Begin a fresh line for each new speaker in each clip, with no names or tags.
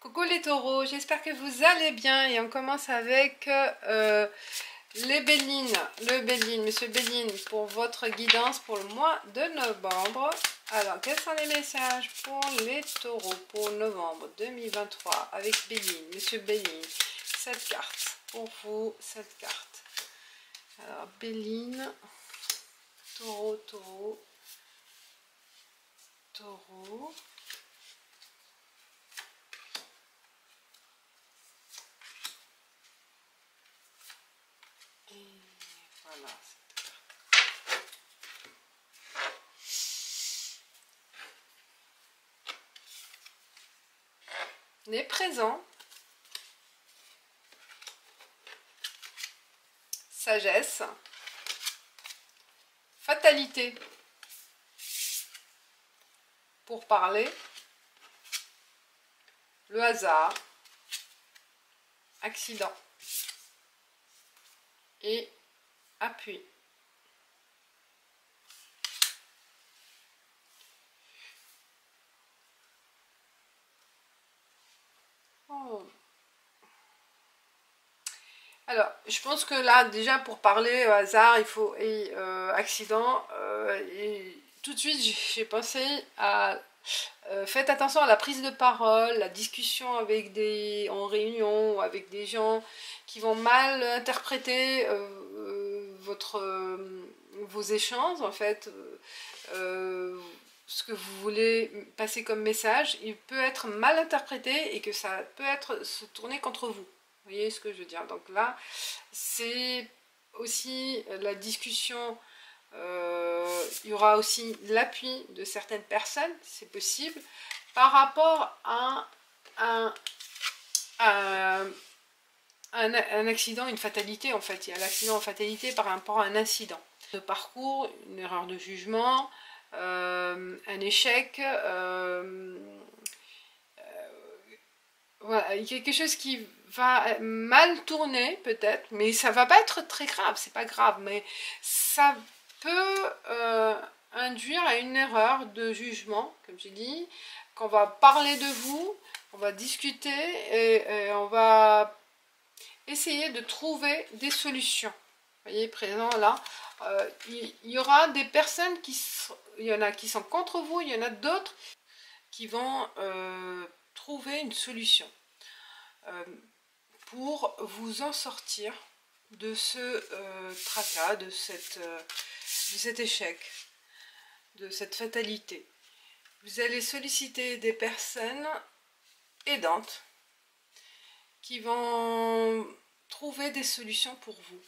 Coucou les taureaux, j'espère que vous allez bien et on commence avec les Béline, Monsieur Béline, pour votre guidance pour le mois de novembre. Alors, quels sont les messages pour les taureaux pour novembre 2023 avec Béline, Monsieur Béline? 7 cartes pour vous, 7 cartes. Alors, Béline, taureau, taureau, taureau. Voilà. Les présents. Sagesse. Fatalité. Pour parler. Le hasard. Accident. Et appui. Oh. Alors, je pense que là, déjà, pour parler hasard, il faut accident. Et tout de suite, j'ai pensé à faites attention à la prise de parole, la discussion avec en réunion, avec des gens qui vont mal interpréter vos échanges, en fait. Ce que vous voulez passer comme message, il peut être mal interprété et que ça peut se tourner contre vous. Vous voyez ce que je veux dire? Donc là, c'est aussi la discussion. Il y aura aussi l'appui de certaines personnes, c'est possible, par rapport à un accident, une fatalité en fait. Il y a l'accident en fatalité par rapport à un incident. De parcours, une erreur de jugement, un échec, voilà, quelque chose qui va mal tourner peut-être, mais ça va pas être très grave, c'est pas grave, mais ça peut induire à une erreur de jugement, comme j'ai dit, qu'on va parler de vous, on va discuter et on va essayer de trouver des solutions. Vous voyez, présent là, il y aura des personnes il y en a qui sont contre vous, il y en a d'autres qui vont trouver une solution pour vous en sortir de ce tracas, de cet échec, de cette fatalité. Vous allez solliciter des personnes aidantes qui vont trouver des solutions pour vous.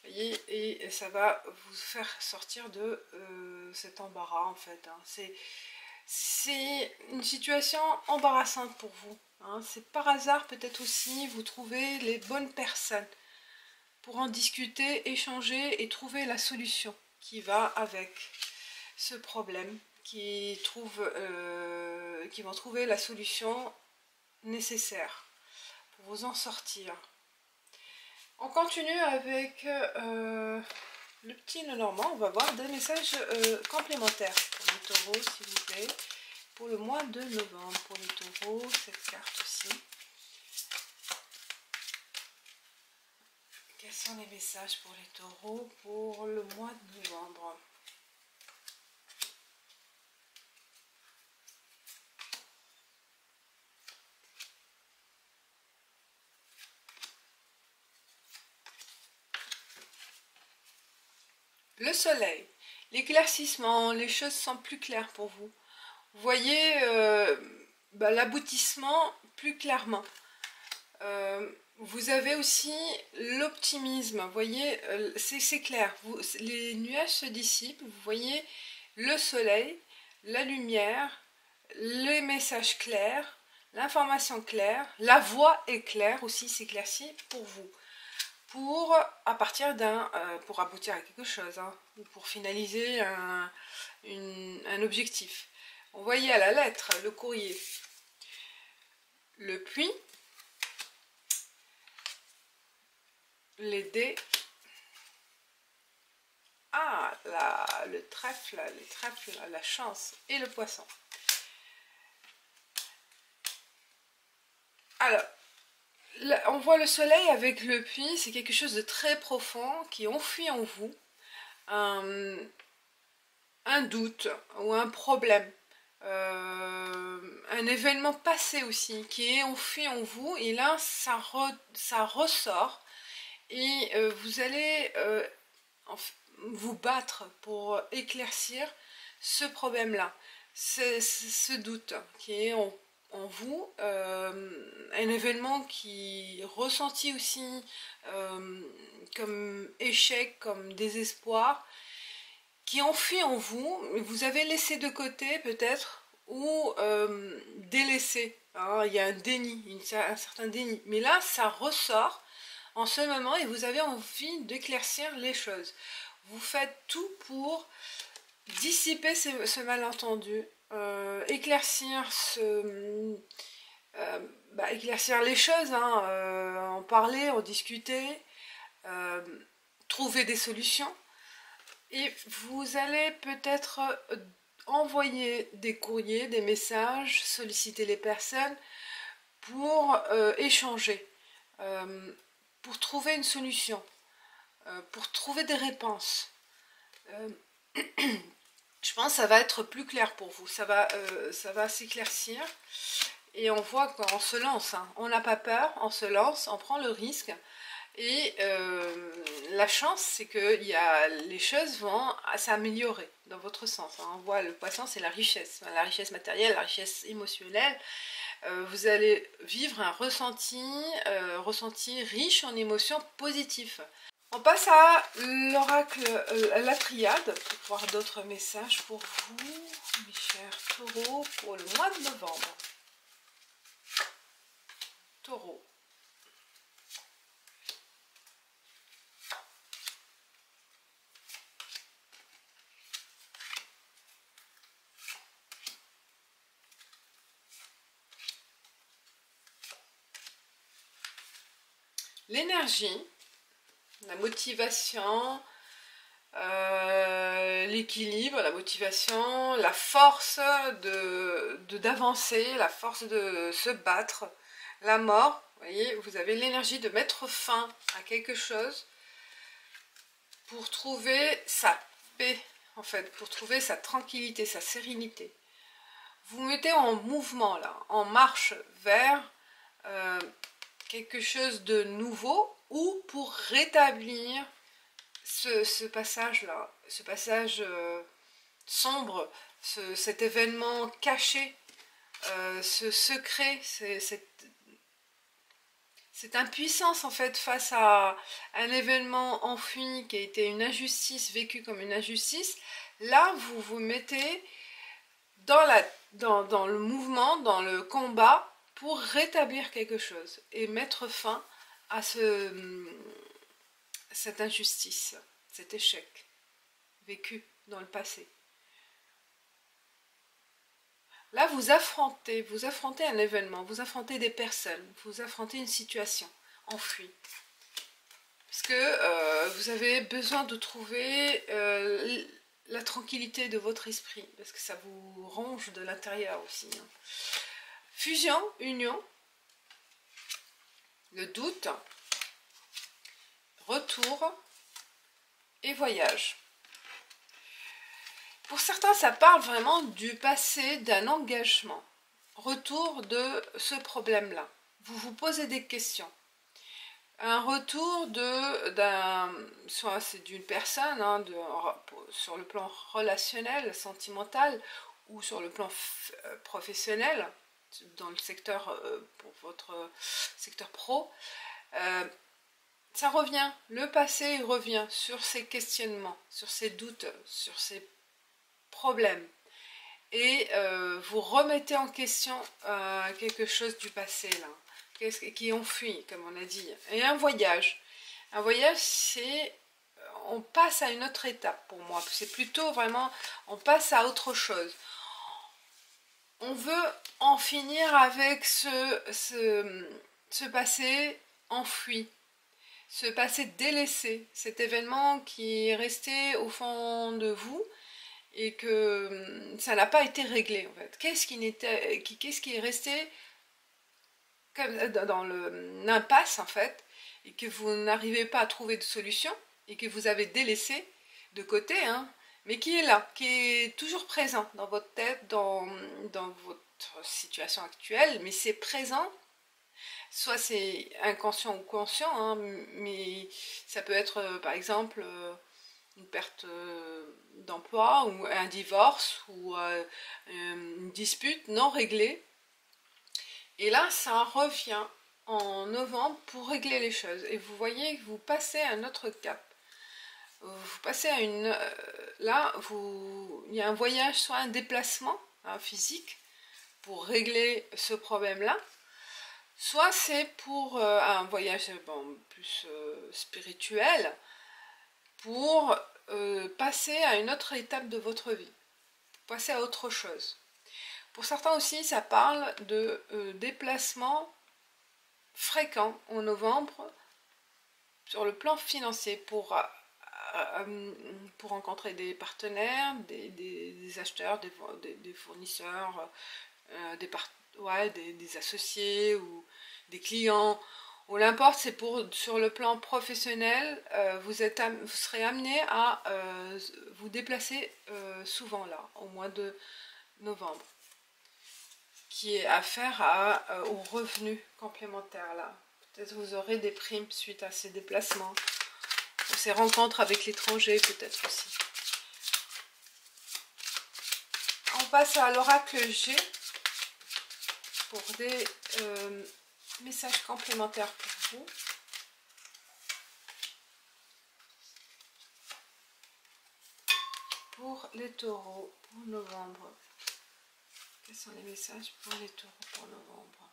Voyez, et ça va vous faire sortir de cet embarras en fait. Hein. C'est une situation embarrassante pour vous. Hein. C'est par hasard peut-être aussi vous trouvez les bonnes personnes pour en discuter, échanger et trouver la solution qui va avec ce problème, qui vont trouver la solution nécessaire pour vous en sortir. On continue avec le petit Lenormand. On va voir des messages complémentaires pour les taureaux, s'il vous plaît. Pour le mois de novembre, pour les taureaux, cette carte aussi. Quels sont les messages pour les taureaux pour le mois de novembre? Le soleil, l'éclaircissement, les choses sont plus claires pour vous. Vous voyez l'aboutissement plus clairement. Vous avez aussi l'optimisme, vous voyez, c'est clair, les nuages se dissipent, vous voyez le soleil, la lumière, les messages clairs, l'information claire, la voix est claire aussi, s'éclaircit pour vous. Pour aboutir à quelque chose, hein, ou pour finaliser un objectif. Vous voyez à la lettre, le courrier, le puits, les dés, le trèfle, la chance et le poisson. Alors, là, on voit le soleil avec le puits, c'est quelque chose de très profond qui enfuit en vous un doute ou un problème. Un événement passé aussi qui est enfui en vous, et là ça ressort, et vous allez vous battre pour éclaircir ce problème là, ce doute qui est en vous, un événement qui ressenti aussi comme échec, comme désespoir, qui enfuit en vous, vous avez laissé de côté peut-être, ou délaissé. Hein, il y a un déni, un certain déni. Mais là, ça ressort en ce moment et vous avez envie d'éclaircir les choses. Vous faites tout pour dissiper ce malentendu, éclaircir éclaircir les choses, hein, en parler, en discuter, trouver des solutions. Et vous allez peut-être envoyer des courriers, des messages, solliciter les personnes pour échanger, pour trouver une solution, pour trouver des réponses. Je pense que ça va être plus clair pour vous, ça va s'éclaircir. Et on voit qu'on se lance, hein. On n'a pas peur, on se lance, on prend le risque. Et la chance, c'est que les choses vont s'améliorer dans votre sens. On voit le poisson, c'est la richesse matérielle, la richesse émotionnelle. Vous allez vivre un ressenti riche en émotions positives. On passe à l'oracle, la triade, pour voir d'autres messages pour vous, mes chers taureaux, pour le mois de novembre. Taureau. L'énergie, la motivation, l'équilibre, la motivation, la force d'avancer, la force de se battre, la mort. Vous voyez, vous avez l'énergie de mettre fin à quelque chose pour trouver sa paix, en fait, pour trouver sa tranquillité, sa sérénité. Vous vous mettez en mouvement là, en marche vers quelque chose de nouveau, ou pour rétablir ce passage-là, ce passage sombre, cet événement caché, ce secret, cette impuissance en fait face à un événement enfui qui a été une injustice, vécu comme une injustice. Là, vous vous mettez dans le mouvement, dans le combat, pour rétablir quelque chose et mettre fin à cette injustice, cet échec vécu dans le passé. Là, vous affrontez un événement, vous affrontez des personnes, vous affrontez une situation enfouie. Parce que vous avez besoin de trouver la tranquillité de votre esprit, parce que ça vous ronge de l'intérieur aussi. Hein. Fusion, union, le doute, retour et voyage. Pour certains, ça parle vraiment du passé, d'un engagement. Retour de ce problème-là. Vous vous posez des questions. Un retour soit c'est d'une personne, hein, sur le plan relationnel, sentimental, ou sur le plan professionnel, dans le secteur, pour votre secteur pro. Ça revient, le passé revient sur ces questionnements, sur ces doutes, sur ces problèmes. Et vous remettez en question quelque chose du passé, là, qui est enfui, comme on a dit. Et un voyage, c'est... On passe à une autre étape pour moi. C'est plutôt vraiment, on passe à autre chose. On veut en finir avec ce passé enfoui, ce passé délaissé, cet événement qui est resté au fond de vous et que ça n'a pas été réglé en fait. Qu'est-ce qui est resté dans l'impasse en fait, et que vous n'arrivez pas à trouver de solution, et que vous avez délaissé de côté, hein, mais qui est là, qui est toujours présent dans votre tête, dans votre situation actuelle, mais c'est présent, soit c'est inconscient ou conscient, hein, mais ça peut être par exemple une perte d'emploi, ou un divorce, ou une dispute non réglée. Et là, ça revient en novembre pour régler les choses. Et vous voyez que vous passez à un autre cap. Vous passez à une... là, il y a un voyage, soit un déplacement physique pour régler ce problème-là, soit c'est pour un voyage plus spirituel, pour passer à une autre étape de votre vie, passer à autre chose. Pour certains aussi, ça parle de déplacements fréquents en novembre sur le plan financier pour rencontrer des partenaires, des acheteurs, des fournisseurs, des associés ou des clients. Ou l'importe, c'est sur le plan professionnel, vous serez amené à vous déplacer souvent là, au mois de novembre, qui est affaire aux revenus complémentaires là. Peut-être vous aurez des primes suite à ces déplacements, ou ces rencontres avec l'étranger peut-être aussi. On passe à l'oracle G pour des messages complémentaires pour vous. Pour les taureaux pour novembre. Quels sont les messages pour les taureaux pour novembre?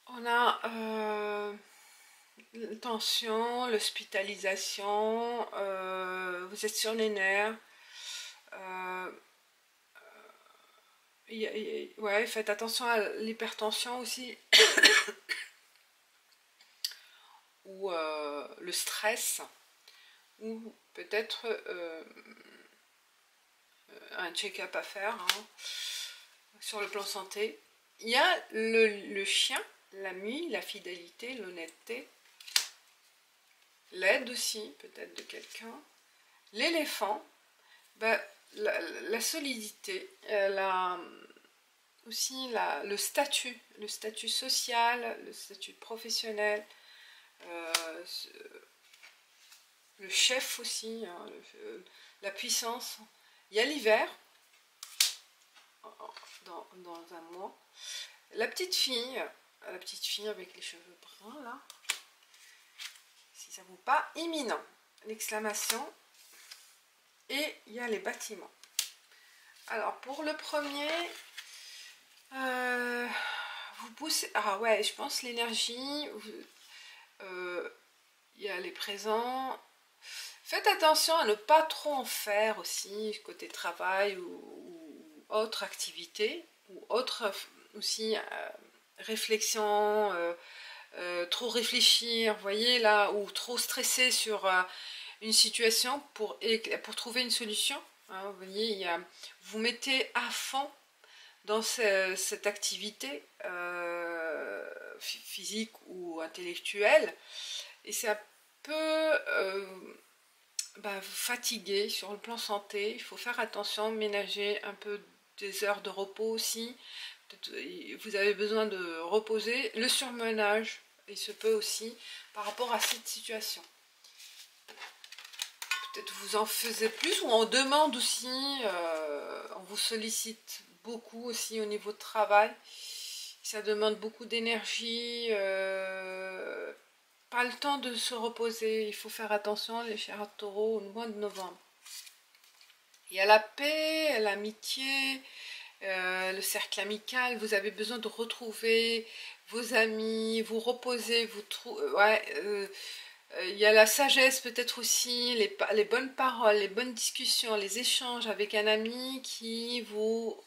On a tension, l'hospitalisation, vous êtes sur les nerfs. Ouais, faites attention à l'hypertension aussi. Ou le stress. Ou peut-être un check-up à faire sur le plan santé. Il y a le chien, l'ami, la fidélité, l'honnêteté, l'aide aussi peut-être de quelqu'un, l'éléphant, la solidité, aussi le statut social, le statut professionnel, le chef aussi, hein, la puissance. Il y a l'hiver, dans un mois. La petite fille avec les cheveux bruns, là, si ça vous pas, imminent, l'exclamation. Et il y a les bâtiments. Alors, pour le premier, vous poussez... Ah ouais, je pense l'énergie, il y a les présents. Faites attention à ne pas trop en faire aussi, côté travail ou autre activité, ou autre aussi réflexion, trop réfléchir, vous voyez là, ou trop stresser sur une situation pour trouver une solution. Hein, vous voyez, vous mettez à fond dans cette activité physique ou intellectuelle, et ça peut vous fatiguer sur le plan santé. Il faut faire attention, ménager un peu des heures de repos aussi. Vous avez besoin de reposer. Le surmenage, il se peut aussi par rapport à cette situation. Peut-être vous en faisiez plus, ou on demande aussi, on vous sollicite beaucoup aussi au niveau de travail. Ça demande beaucoup d'énergie, pas le temps de se reposer. Il faut faire attention, les chers taureaux, au mois de novembre. Il y a la paix, l'amitié, le cercle amical. Vous avez besoin de retrouver vos amis, vous reposer, il y a la sagesse peut-être aussi, les bonnes paroles, les bonnes discussions, les échanges avec un ami qui vous...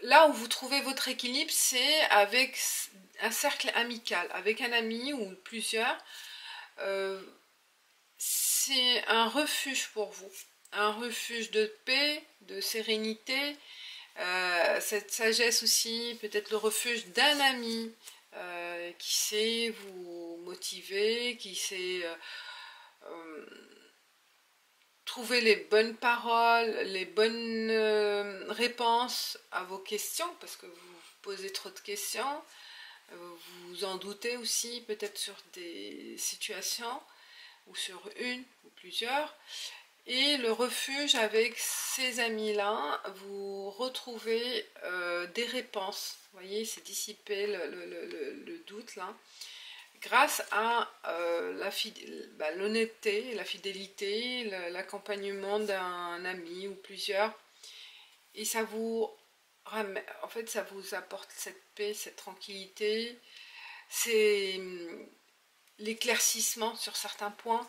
là où vous trouvez votre équilibre, c'est avec un cercle amical avec un ami ou plusieurs. C'est un refuge pour vous, un refuge de paix, de sérénité. Cette sagesse aussi, peut-être le refuge d'un ami qui sait vous motiver, qui sait trouver les bonnes paroles, les bonnes réponses à vos questions, parce que vous posez trop de questions, vous vous en doutez aussi peut-être sur des situations, ou sur une ou plusieurs. Et le refuge avec ces amis-là, vous retrouvez des réponses. Vous voyez, c'est dissiper le doute là. Grâce à l'honnêteté, la fidélité, l'accompagnement d'un ami ou plusieurs. Et ça vous ramène, en fait, ça vous apporte cette paix, cette tranquillité. C'est l'éclaircissement sur certains points.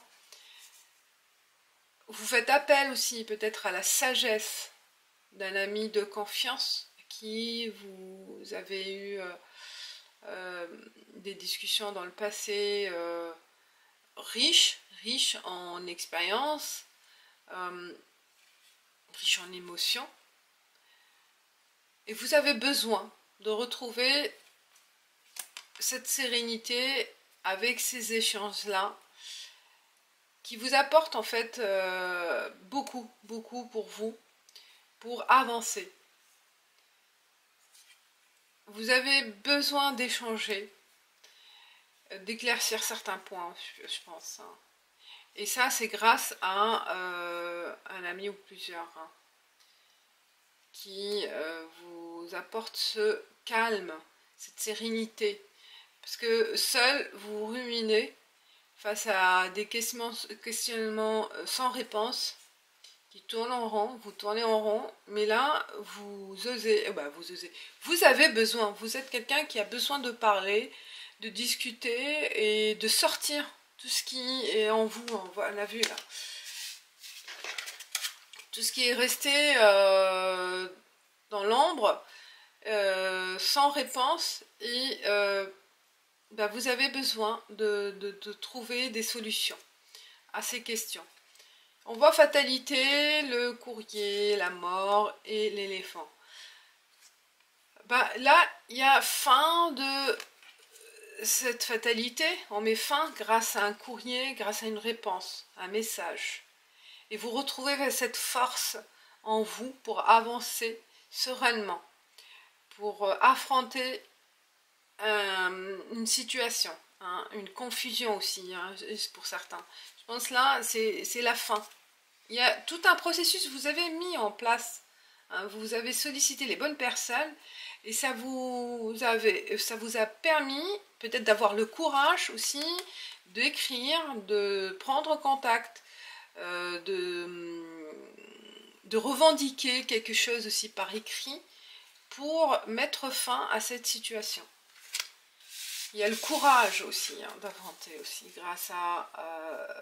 Vous faites appel aussi peut-être à la sagesse d'un ami de confiance qui vous avez eu des discussions dans le passé riches en expérience, riches en émotions. Et vous avez besoin de retrouver cette sérénité avec ces échanges-là qui vous apportent en fait beaucoup pour vous, pour avancer. Vous avez besoin d'échanger, d'éclaircir certains points, je pense. Et ça, c'est grâce à un ami ou plusieurs qui vous apporte ce calme, cette sérénité. Parce que seul, vous ruminez face à des questionnements sans réponse qui tournent en rond, vous tournez en rond, mais là, vous osez, vous avez besoin, vous êtes quelqu'un qui a besoin de parler, de discuter et de sortir tout ce qui est en vous, on l'a vu là, tout ce qui est resté dans l'ombre, sans réponse, et vous avez besoin de trouver des solutions à ces questions. On voit fatalité, le courrier, la mort et l'éléphant. Là, il y a fin de cette fatalité. On met fin grâce à un courrier, grâce à une réponse, un message. Et vous retrouvez cette force en vous pour avancer sereinement, pour affronter une situation, une confusion aussi, pour certains. Je pense là, c'est la fin. Il y a tout un processus que vous avez mis en place. Vous avez sollicité les bonnes personnes et ça vous a permis peut-être d'avoir le courage aussi d'écrire, de prendre contact, de revendiquer quelque chose aussi par écrit pour mettre fin à cette situation. Il y a le courage aussi d'inventer aussi grâce à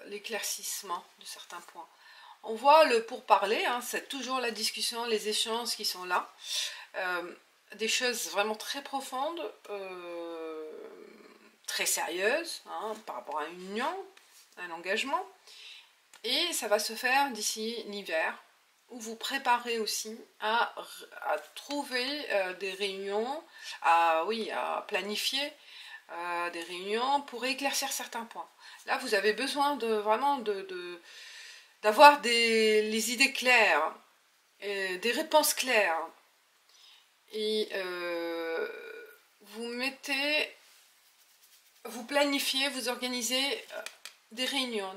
l'éclaircissement de certains points. On voit le pourparler, c'est toujours la discussion, les échanges qui sont là. Des choses vraiment très profondes, très sérieuses, par rapport à une union, un engagement. Et ça va se faire d'ici l'hiver, où vous préparez aussi à trouver des réunions, à planifier des réunions pour éclaircir certains points. Là, vous avez besoin d'avoir les idées claires, des réponses claires. Et vous planifiez, vous organisez des réunions,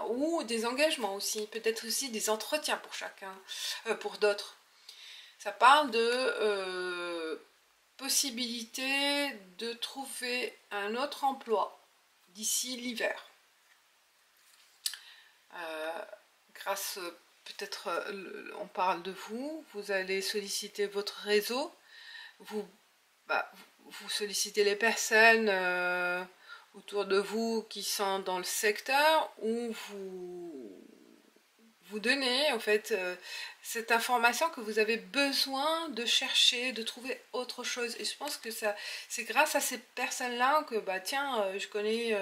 ou des engagements aussi, peut-être aussi des entretiens pour chacun, pour d'autres. Ça parle de possibilité de trouver un autre emploi d'ici l'hiver. Grâce, peut-être, on parle de vous, vous allez solliciter votre réseau, vous sollicitez les personnes autour de vous qui sont dans le secteur, ou vous donner en fait cette information que vous avez besoin de chercher, de trouver autre chose. Et je pense que ça, c'est grâce à ces personnes-là que bah tiens, je connais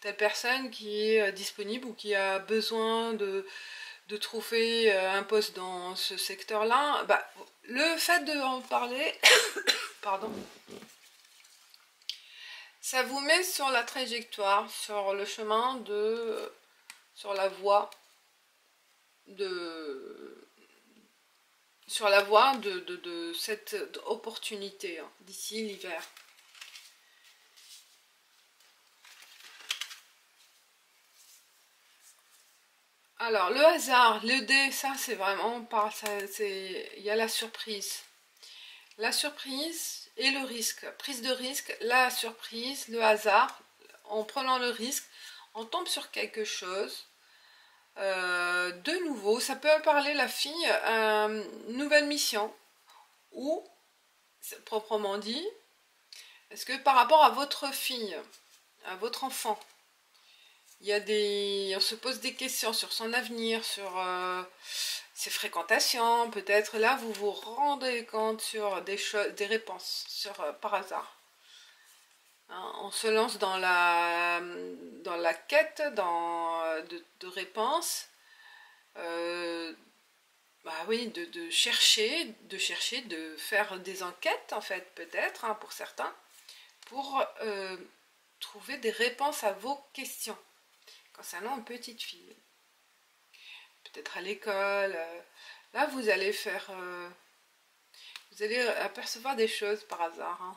telle personne qui est disponible ou qui a besoin de trouver un poste dans ce secteur-là. Bah, le fait de en parler, pardon, ça vous met sur la trajectoire, sur le chemin de, sur la voie de cette opportunité hein, d'ici l'hiver. Alors le hasard, le dé, ça c'est vraiment pas ça, il y a la surprise et le risque, prise de risque, la surprise, le hasard. En prenant le risque, on tombe sur quelque chose de nouveau. Ça peut parler la fille une nouvelle mission ou proprement dit, est-ce que par rapport à votre fille, à votre enfant, il y a on se pose des questions sur son avenir, sur ses fréquentations, peut-être là vous vous rendez compte sur des choses, des réponses sur par hasard. Hein, on se lance dans la quête de réponses. Bah oui, de chercher, de faire des enquêtes en fait, peut-être hein, pour certains, pour trouver des réponses à vos questions concernant une petite fille. Peut-être à l'école. Là, vous allez faire, vous allez apercevoir des choses par hasard. Hein.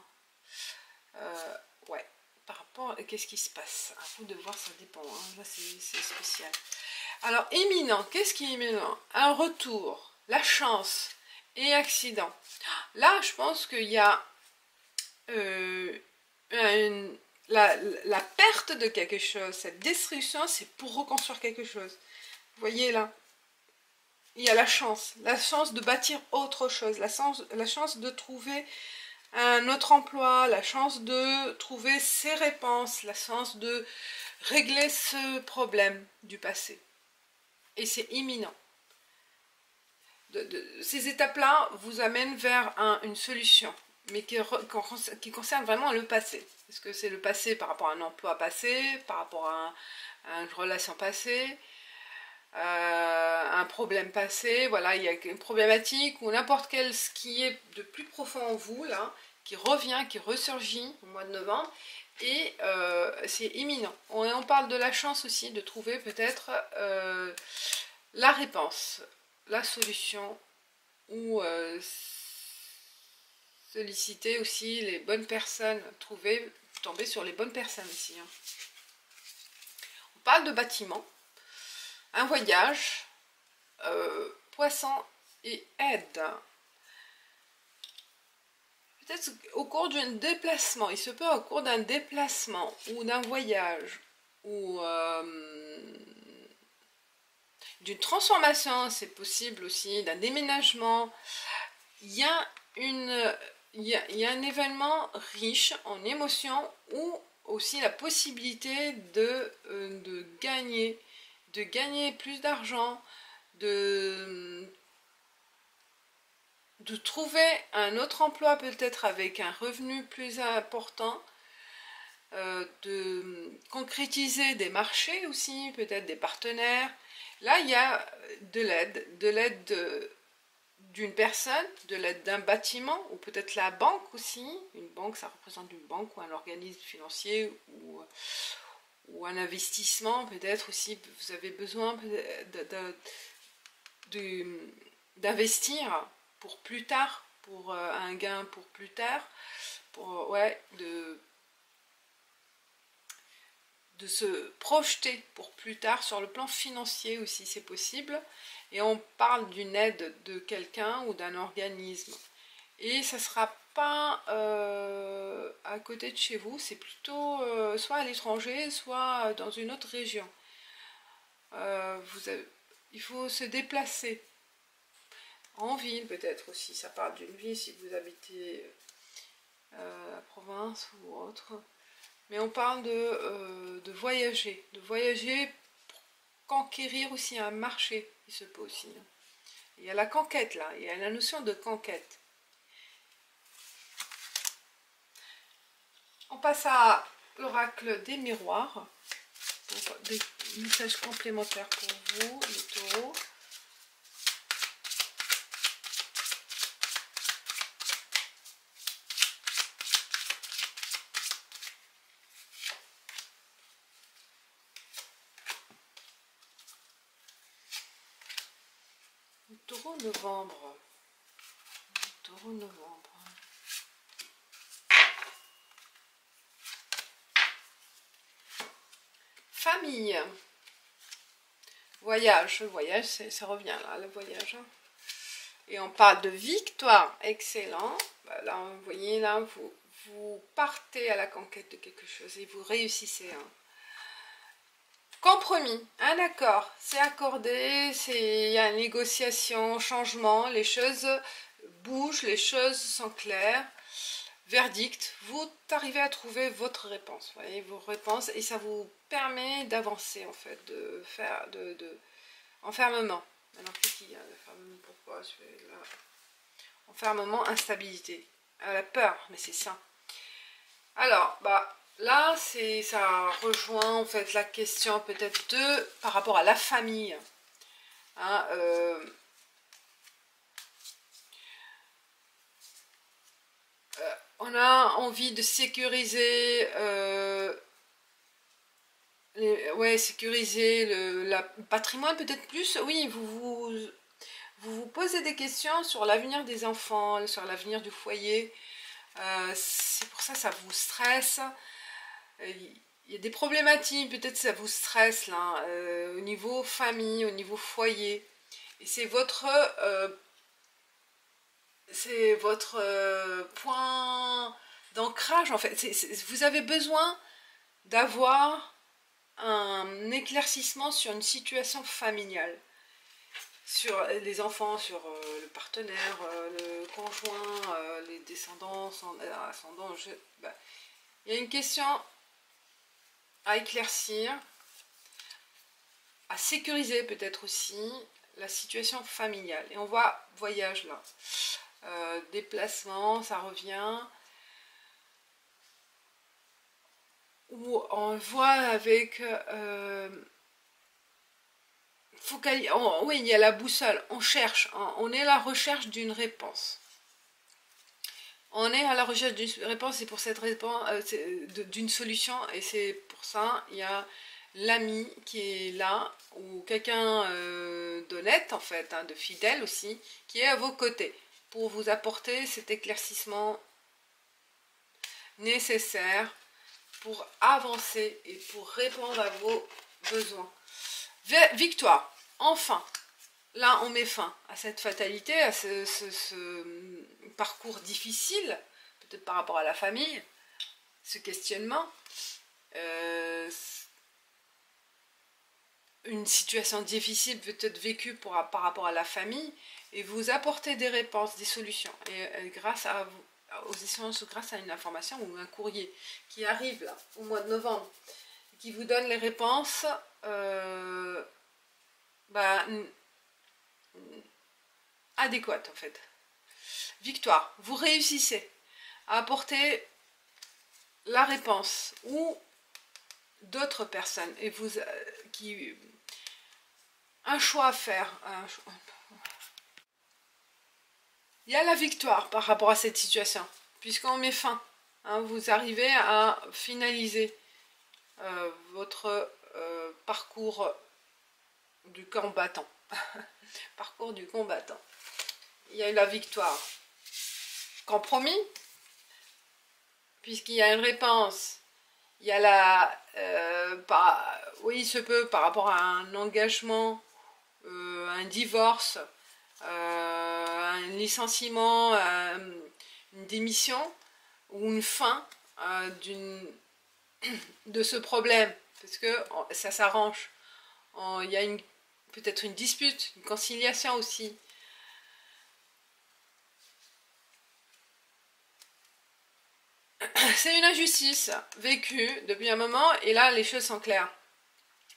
Ouais, par rapport à qu'est-ce qui se passe. À vous de voir, ça dépend. Hein. Là, c'est spécial. Alors, imminent, qu'est-ce qui est imminent? Un retour, la chance et accident. Là, je pense qu'il y a la perte de quelque chose, cette destruction, c'est pour reconstruire quelque chose. Vous voyez là, il y a la chance de bâtir autre chose, la chance de trouver un autre emploi, la chance de trouver ses réponses, la chance de régler ce problème du passé. Et c'est imminent. Ces étapes-là vous amènent vers une solution, mais qui concerne vraiment le passé. Est-ce que c'est le passé par rapport à un emploi passé, par rapport à une relation passée, un problème passé, voilà, il y a une problématique ou n'importe quel ce qui est de plus profond en vous, là, qui revient, qui ressurgit au mois de novembre, et c'est imminent. On parle de la chance aussi de trouver peut-être la réponse, la solution, ou solliciter aussi les bonnes personnes, tomber sur les bonnes personnes aussi. Hein. On parle de bâtiment, un voyage, poisson et aide. Peut-être au cours d'un déplacement, il se peut au cours d'un déplacement ou d'un voyage ou d'une transformation, c'est possible aussi, d'un déménagement. Il y a un événement riche en émotions ou aussi la possibilité de gagner plus d'argent, de trouver un autre emploi peut-être avec un revenu plus important, de concrétiser des marchés aussi, peut-être des partenaires. Là, il y a de l'aide d'une personne, de l'aide d'un bâtiment, ou peut-être la banque aussi. Une banque, ça représente une banque ou un organisme financier ou un investissement, peut-être aussi, vous avez besoin d'investir pour plus tard, pour un gain pour plus tard, pour, ouais, de se projeter pour plus tard sur le plan financier aussi, c'est possible. Et on parle d'une aide de quelqu'un ou d'un organisme. Et ça ne sera pas à côté de chez vous, c'est plutôt soit à l'étranger, soit dans une autre région. Il faut se déplacer. En ville peut-être aussi, ça parle d'une ville si vous habitez la province ou autre. Mais on parle de voyager pour conquérir aussi un marché. qui se peut aussi. Il y a la conquête là, il y a la notion de conquête. On passe à l'oracle des miroirs, pour des messages complémentaires pour vous, les taureaux. Le taureau novembre. Le taureau novembre. Famille. Voyage. Le voyage, ça revient là, le voyage. Et on parle de victoire. Excellent. Bah, là, vous voyez, là, vous partez à la conquête de quelque chose et vous réussissez. Compromis, un accord, c'est accordé, il y a une négociation, changement, les choses bougent, les choses sont claires. Verdict, vous arrivez à trouver votre réponse, vous voyez, vos réponses, et ça vous permet d'avancer en fait, de faire enfermement. Alors qu'est-ce qu'il y a l'enfermement? Pourquoi je fais là? Enfermement, instabilité, la peur, mais c'est ça. Alors, bah là, ça rejoint en fait la question peut-être par rapport à la famille. Hein, on a envie de sécuriser, sécuriser le patrimoine peut-être plus. Oui, vous posez des questions sur l'avenir des enfants, sur l'avenir du foyer. C'est pour ça que ça vous stresse. Il y a des problématiques, peut-être ça vous stresse là, au niveau famille, au niveau foyer. Et c'est votre point d'ancrage en fait. Vous avez besoin d'avoir un éclaircissement sur une situation familiale, sur les enfants, sur le partenaire, le conjoint, les descendants, ascendants. Il y a une question à éclaircir, à sécuriser peut-être aussi la situation familiale. Et on voit voyage là. Déplacement, ça revient. Ou on voit avec... oui, il y a la boussole. On cherche. On est à la recherche d'une réponse. On est à la recherche d'une réponse et pour cette réponse, d'une solution. Et c'est pour ça, il y a l'ami qui est là, ou quelqu'un d'honnête en fait, hein, de fidèle aussi, qui est à vos côtés pour vous apporter cet éclaircissement nécessaire pour avancer et pour répondre à vos besoins. Victoire, enfin, là on met fin à cette fatalité, à ce parcours difficile, peut-être par rapport à la famille, ce questionnement, une situation difficile peut-être vécue par rapport à la famille, et vous apportez des réponses, des solutions, et grâce à vous, aux échanges, grâce à une information ou un courrier qui arrive là, au mois de novembre, qui vous donne les réponses adéquates en fait. Victoire, vous réussissez à apporter la réponse ou d'autres personnes et vous un choix à faire. Il y a la victoire par rapport à cette situation, puisqu'on met fin. Hein, vous arrivez à finaliser votre parcours du combattant. Parcours du combattant. Il y a eu la victoire. Compromis, puisqu'il y a une réponse. Il y a la... oui, il se peut par rapport à un engagement, un divorce, un licenciement, une démission ou une fin de ce problème, parce que ça s'arrange. Il y a peut-être une dispute, une conciliation aussi. C'est une injustice vécue depuis un moment et là les choses sont claires.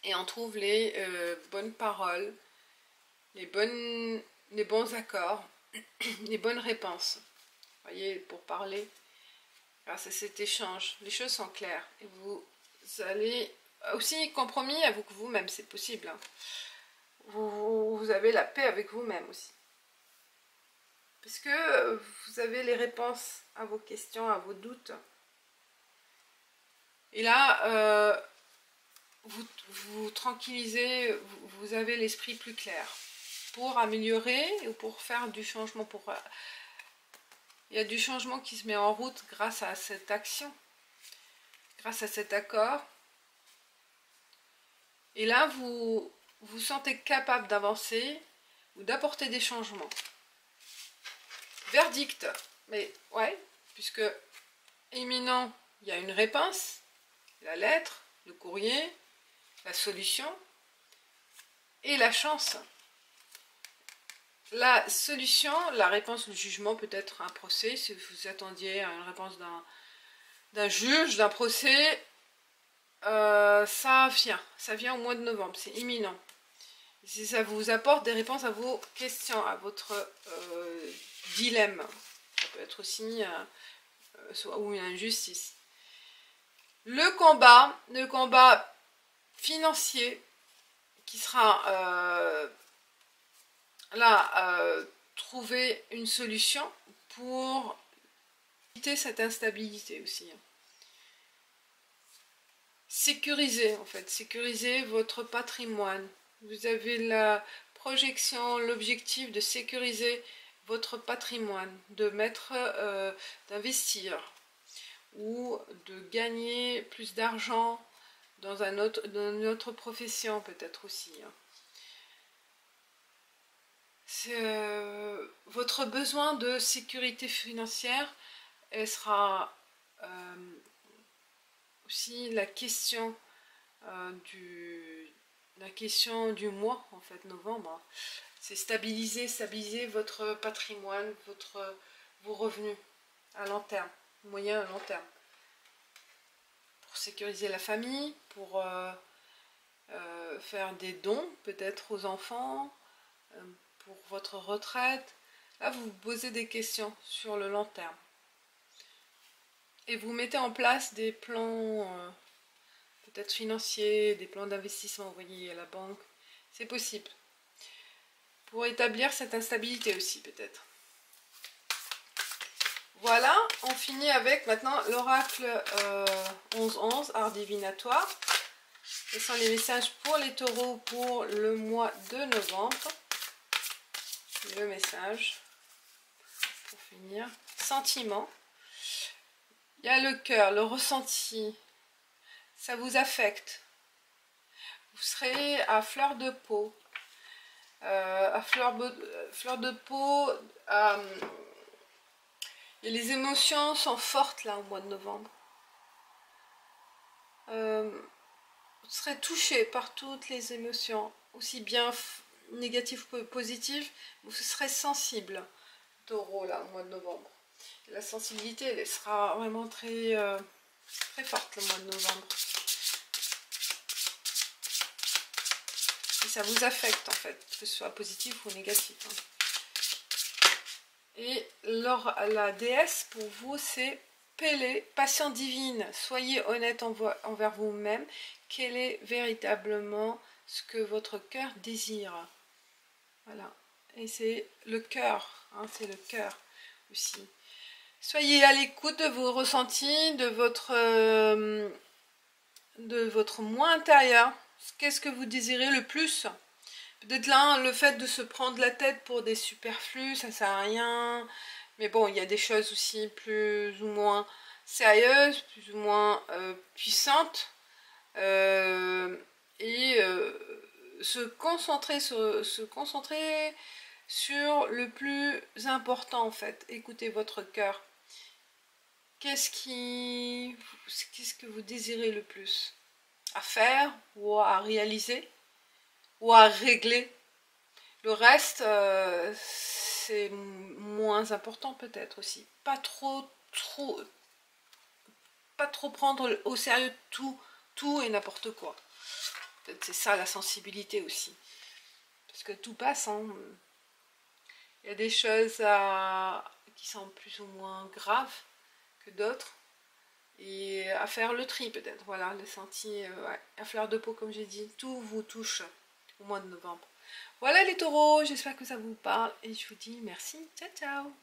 Et on trouve les bonnes paroles les bons accords, les bonnes réponses. Vous voyez, pour parler, grâce à cet échange, les choses sont claires. Et vous allez aussi compromis avec vous-même, c'est possible. Hein. Vous avez la paix avec vous-même aussi. Parce que vous avez les réponses à vos questions, à vos doutes. Et là, vous tranquillisez, vous avez l'esprit plus clair pour améliorer ou pour faire du changement. Il y a du changement qui se met en route grâce à cette action, grâce à cet accord. Et là, vous vous sentez capable d'avancer ou d'apporter des changements. Verdict, mais ouais, puisque imminent, il y a une réponse, la lettre, le courrier, la solution et la chance. La solution, la réponse du jugement peut être un procès, si vous attendiez à une réponse d'un juge, d'un procès, ça vient au mois de novembre, c'est imminent. Si ça vous apporte des réponses à vos questions, à votre dilemme, ça peut être aussi ou une injustice. Le combat financier qui sera là, trouver une solution pour éviter cette instabilité aussi. Sécuriser en fait, sécuriser votre patrimoine. Vous avez la projection, l'objectif de sécuriser votre patrimoine, de d'investir ou de gagner plus d'argent dans une autre profession peut-être aussi. Votre besoin de sécurité financière, elle sera aussi la question du mois, en fait, novembre. C'est stabiliser votre patrimoine, vos revenus à long terme, moyen à long terme. Pour sécuriser la famille, pour faire des dons peut-être aux enfants, pour votre retraite. Là, vous vous posez des questions sur le long terme. Et vous mettez en place des plans peut-être financiers, des plans d'investissement, vous voyez, à la banque. C'est possible. Pour établir cette instabilité aussi, peut-être. Voilà, on finit avec maintenant l'oracle 11-11, art divinatoire. Ce sont les messages pour les taureaux pour le mois de novembre. Le message, pour finir. Sentiment. Il y a le cœur, le ressenti. Ça vous affecte. Vous serez à fleur de peau. Fleur de peau, et les émotions sont fortes là au mois de novembre. Vous serez touché par toutes les émotions, aussi bien négatives que positives. Vous serez sensible, taureau là au mois de novembre. La sensibilité elle sera vraiment très forte le mois de novembre. Et ça vous affecte en fait, que ce soit positif ou négatif. Hein. Et la déesse pour vous c'est Pélé, patience divine. Soyez honnête envers vous-même. Quel est véritablement ce que votre cœur désire? Voilà. Et c'est le cœur, hein, c'est le cœur aussi. Soyez à l'écoute de vos ressentis, de votre moi intérieur. Qu'est-ce que vous désirez le plus? Peut-être là, le fait de se prendre la tête pour des superflus, ça sert à rien. Mais bon, il y a des choses aussi plus ou moins sérieuses, plus ou moins puissantes. Se concentrer sur le plus important en fait. Écoutez votre cœur. Qu'est-ce que vous désirez le plus à faire ou à réaliser ou à régler? Le reste, c'est moins important peut-être aussi. Pas trop prendre au sérieux tout et n'importe quoi. Peut-être c'est ça la sensibilité aussi. parce que tout passe, hein. Il y a des choses qui sont plus ou moins graves que d'autres. Et à faire le tri peut-être, voilà, le sentier ouais, à fleur de peau comme j'ai dit, tout vous touche au mois de novembre. Voilà les taureaux, j'espère que ça vous parle et je vous dis merci, ciao ciao.